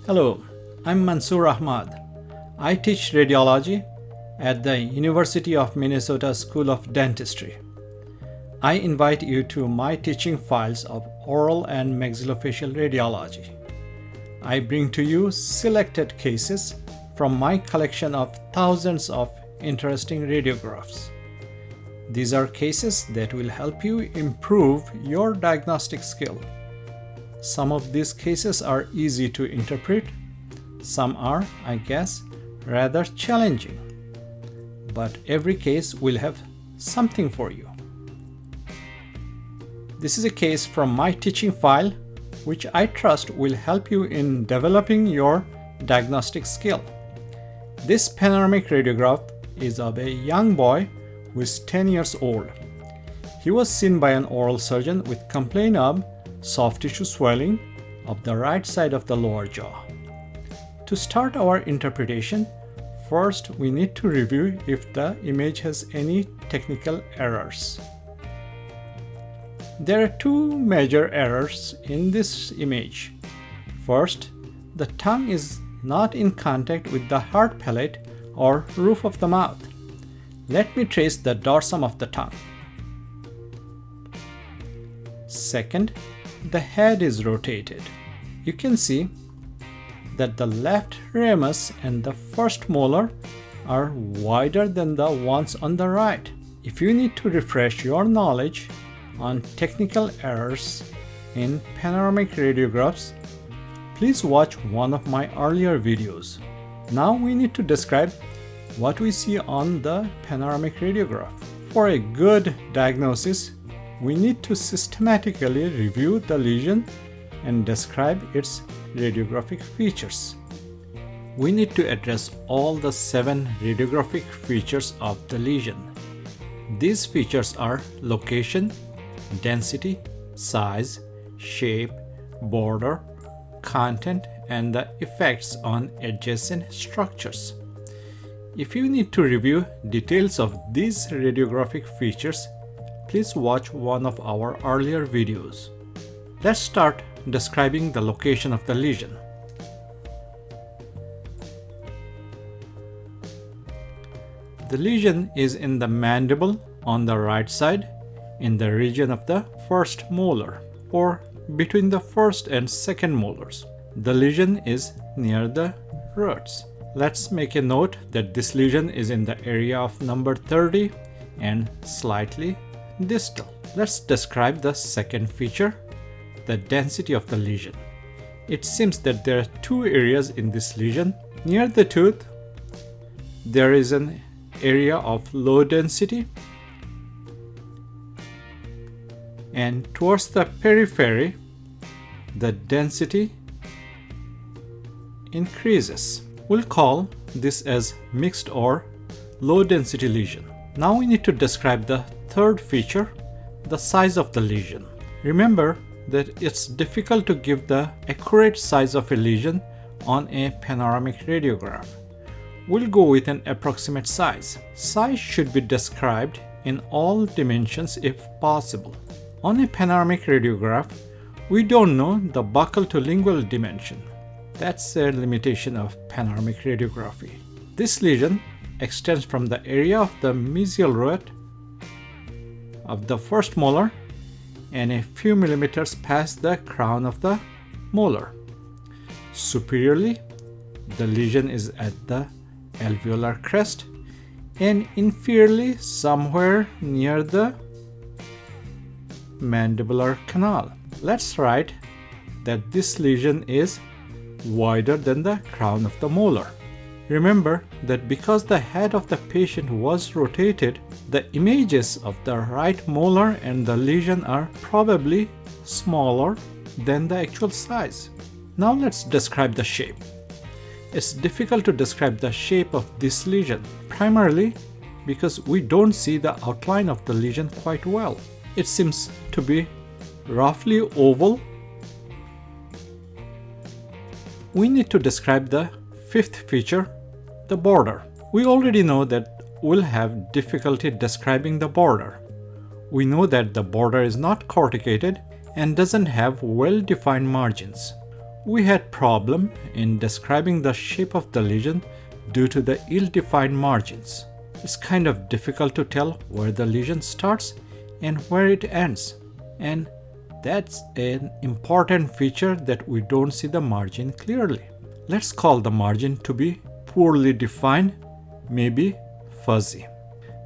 Hello, I'm Mansur Ahmad. I teach radiology at the University of Minnesota School of Dentistry. I invite you to my teaching files of oral and maxillofacial radiology. I bring to you selected cases from my collection of thousands of interesting radiographs. These are cases that will help you improve your diagnostic skill. Some of these cases are easy to interpret. Some are, I guess, rather challenging. But every case will have something for you. This is a case from my teaching file, which I trust will help you in developing your diagnostic skill. This panoramic radiograph is of a young boy who is 10 years old. He was seen by an oral surgeon with complaint of soft tissue swelling of the right side of the lower jaw. To start our interpretation, first we need to review if the image has any technical errors. There are two major errors in this image. First, the tongue is not in contact with the hard palate or roof of the mouth. Let me trace the dorsum of the tongue. Second, the head is rotated. You can see that the left ramus and the first molar are wider than the ones on the right. If you need to refresh your knowledge on technical errors in panoramic radiographs, please watch one of my earlier videos. Now we need to describe what we see on the panoramic radiograph. For a good diagnosis, we need to systematically review the lesion and describe its radiographic features. We need to address all the 7 radiographic features of the lesion. These features are location, density, size, shape, border, content, and the effects on adjacent structures. If you need to review details of these radiographic features, please watch one of our earlier videos. Let's start describing the location of the lesion. The lesion is in the mandible on the right side, in the region of the first molar, or between the first and second molars. The lesion is near the roots. Let's make a note that this lesion is in the area of number 30 and slightly distal. Let's describe the second feature, the density of the lesion. It seems that there are 2 areas in this lesion. Near the tooth, there is an area of low density, and towards the periphery, the density increases. We'll call this as mixed or low density lesion. Now we need to describe the third feature, the size of the lesion. Remember that it's difficult to give the accurate size of a lesion on a panoramic radiograph. We'll go with an approximate size. Size should be described in all dimensions if possible. On a panoramic radiograph, we don't know the buccal to lingual dimension. That's a limitation of panoramic radiography. This lesion extends from the area of the mesial root of the first molar and a few millimeters past the crown of the molar. Superiorly, the lesion is at the alveolar crest, and inferiorly somewhere near the mandibular canal. Let's write that this lesion is wider than the crown of the molar. Remember that because the head of the patient was rotated, the images of the right molar and the lesion are probably smaller than the actual size. Now let's describe the shape. It's difficult to describe the shape of this lesion, primarily because we don't see the outline of the lesion quite well. It seems to be roughly oval. We need to describe the fifth feature, the border. We already know that we'll have difficulty describing the border. We know that the border is not corticated and doesn't have well-defined margins. We had problem in describing the shape of the lesion due to the ill-defined margins. It's kind of difficult to tell where the lesion starts and where it ends. And that's an important feature that we don't see the margin clearly. Let's call the margin to be poorly defined, maybe fuzzy.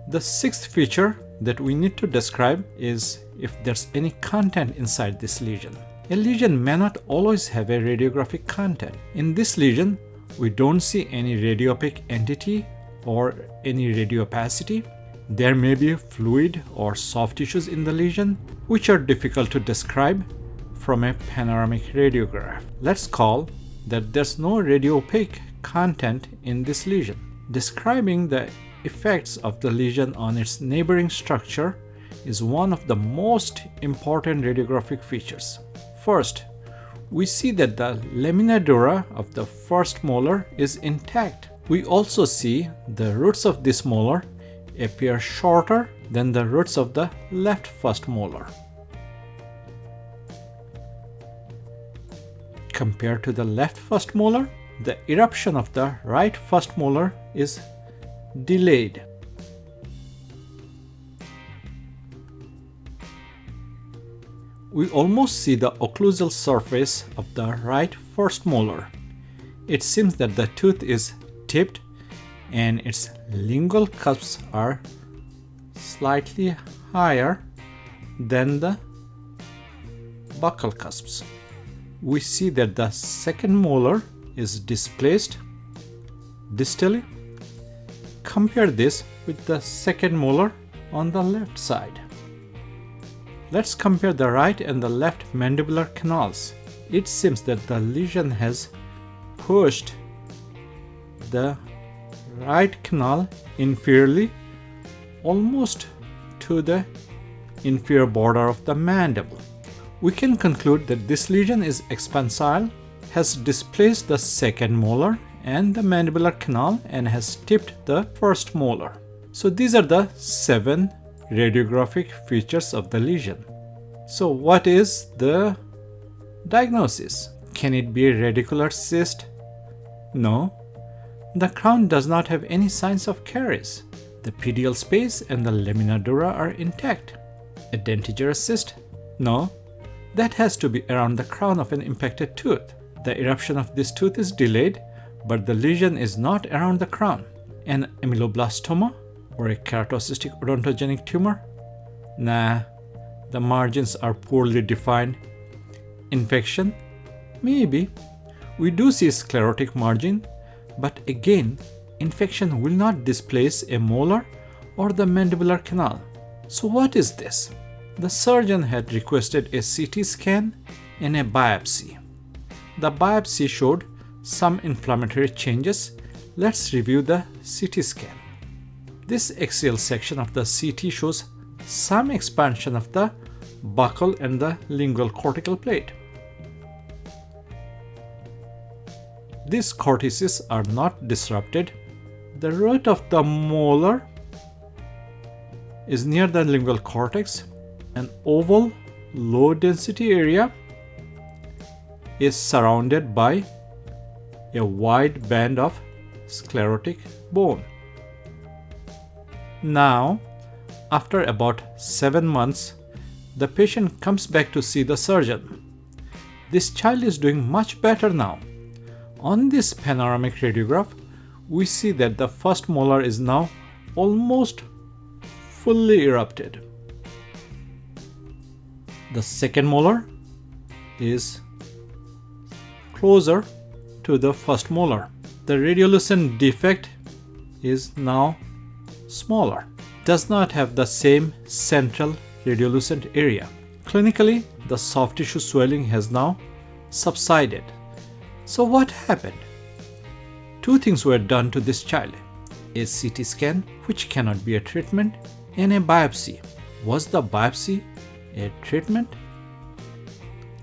The sixth feature that we need to describe is if there's any content inside this lesion. A lesion may not always have a radiographic content. In this lesion, we don't see any radiopaque entity or any radiopacity. There may be fluid or soft tissues in the lesion, which are difficult to describe from a panoramic radiograph. Let's call that there's no radiopaque content in this lesion. Describing the effects of the lesion on its neighboring structure is one of the most important radiographic features. First, we see that the lamina dura of the first molar is intact. We also see the roots of this molar appear shorter than the roots of the left first molar. Compared to the left first molar, the eruption of the right first molar is delayed. We almost see the occlusal surface of the right first molar. It seems that the tooth is tipped and its lingual cusps are slightly higher than the buccal cusps. We see that the second molar is displaced distally. Compare this with the second molar on the left side. Let's compare the right and the left mandibular canals. It seems that the lesion has pushed the right canal inferiorly almost to the inferior border of the mandible. We can conclude that this lesion is expansile, has displaced the second molar and the mandibular canal and has tipped the first molar. So these are the 7 radiographic features of the lesion. So what is the diagnosis? Can it be a radicular cyst? No. The crown does not have any signs of caries. The pedial space and the lamina dura are intact. A dentigerous cyst? No. That has to be around the crown of an impacted tooth. The eruption of this tooth is delayed, but the lesion is not around the crown. An ameloblastoma or a keratocystic odontogenic tumor? Nah, the margins are poorly defined. Infection? Maybe. We do see sclerotic margin, but again, infection will not displace a molar or the mandibular canal. So what is this? The surgeon had requested a CT scan and a biopsy. The biopsy showed some inflammatory changes. Let's review the CT scan. This axial section of the CT shows some expansion of the buccal and the lingual cortical plate. These cortices are not disrupted. The root of the molar is near the lingual cortex. An oval, low-density area is surrounded by a wide band of sclerotic bone. Now, after about 7 months, the patient comes back to see the surgeon. This child is doing much better now. On this panoramic radiograph, we see that the first molar is now almost fully erupted. The second molar is closer to the first molar. The radiolucent defect is now smaller. Does not have the same central radiolucent area. Clinically, the soft tissue swelling has now subsided. So what happened? 2 things were done to this child. A CT scan, which cannot be a treatment, and a biopsy. Was the biopsy a treatment?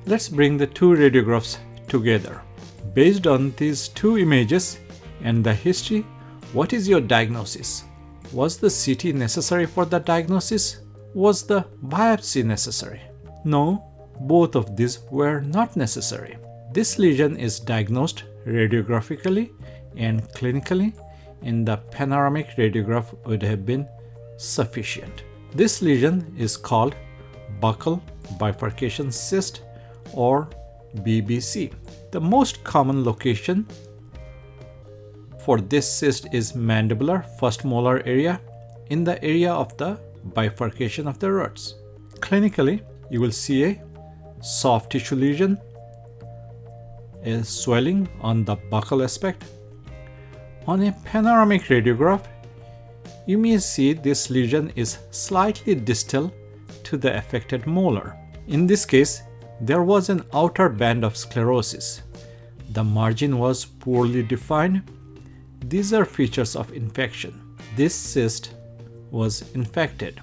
Let's bring the 2 radiographs together. Based on these 2 images and the history, what is your diagnosis? Was the CT necessary for the diagnosis? Was the biopsy necessary? No, both of these were not necessary. This lesion is diagnosed radiographically and clinically, and the panoramic radiograph would have been sufficient. This lesion is called buccal bifurcation cyst or BBC. The most common location for this cyst is mandibular first molar area in the area of the bifurcation of the roots. Clinically, you will see a soft tissue lesion, a swelling on the buccal aspect. On a panoramic radiograph, you may see this lesion is slightly distal to the affected molar. In this case, there was an outer band of sclerosis. The margin was poorly defined. These are features of infection. This cyst was infected.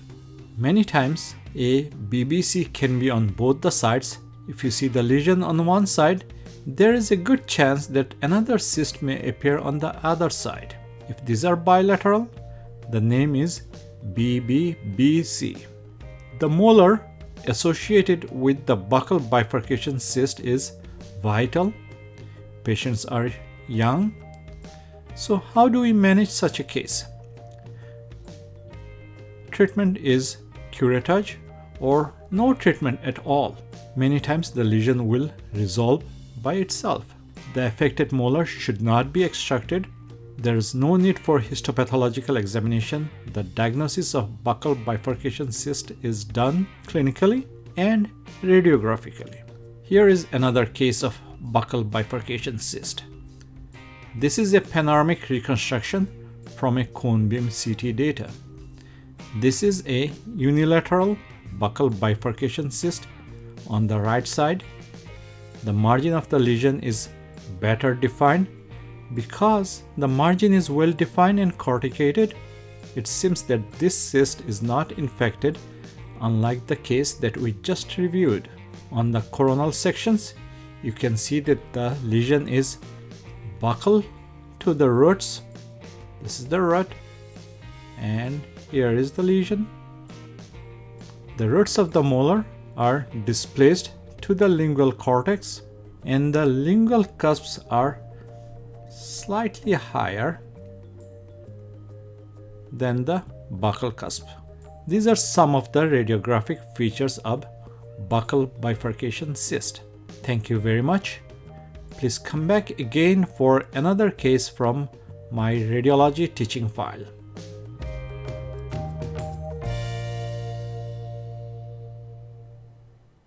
Many times, a BBC can be on both the sides. If you see the lesion on one side, there is a good chance that another cyst may appear on the other side. If these are bilateral, the name is BBBC. The molar associated with the buccal bifurcation cyst is vital. Patients are young. So how do we manage such a case? Treatment is curettage or no treatment at all. Many times the lesion will resolve by itself. The affected molar should not be extracted. There is no need for histopathological examination. The diagnosis of buccal bifurcation cyst is done clinically and radiographically. Here is another case of buccal bifurcation cyst. This is a panoramic reconstruction from a cone beam CT data. This is a unilateral buccal bifurcation cyst on the right side. The margin of the lesion is better defined. Because the margin is well defined and corticated, it seems that this cyst is not infected, unlike the case that we just reviewed. On the coronal sections, you can see that the lesion is buccal to the roots. This is the root, and here is the lesion. The roots of the molar are displaced to the lingual cortex, and the lingual cusps are slightly higher than the buccal cusp. These are some of the radiographic features of buccal bifurcation cyst. Thank you very much. Please come back again for another case from my radiology teaching file.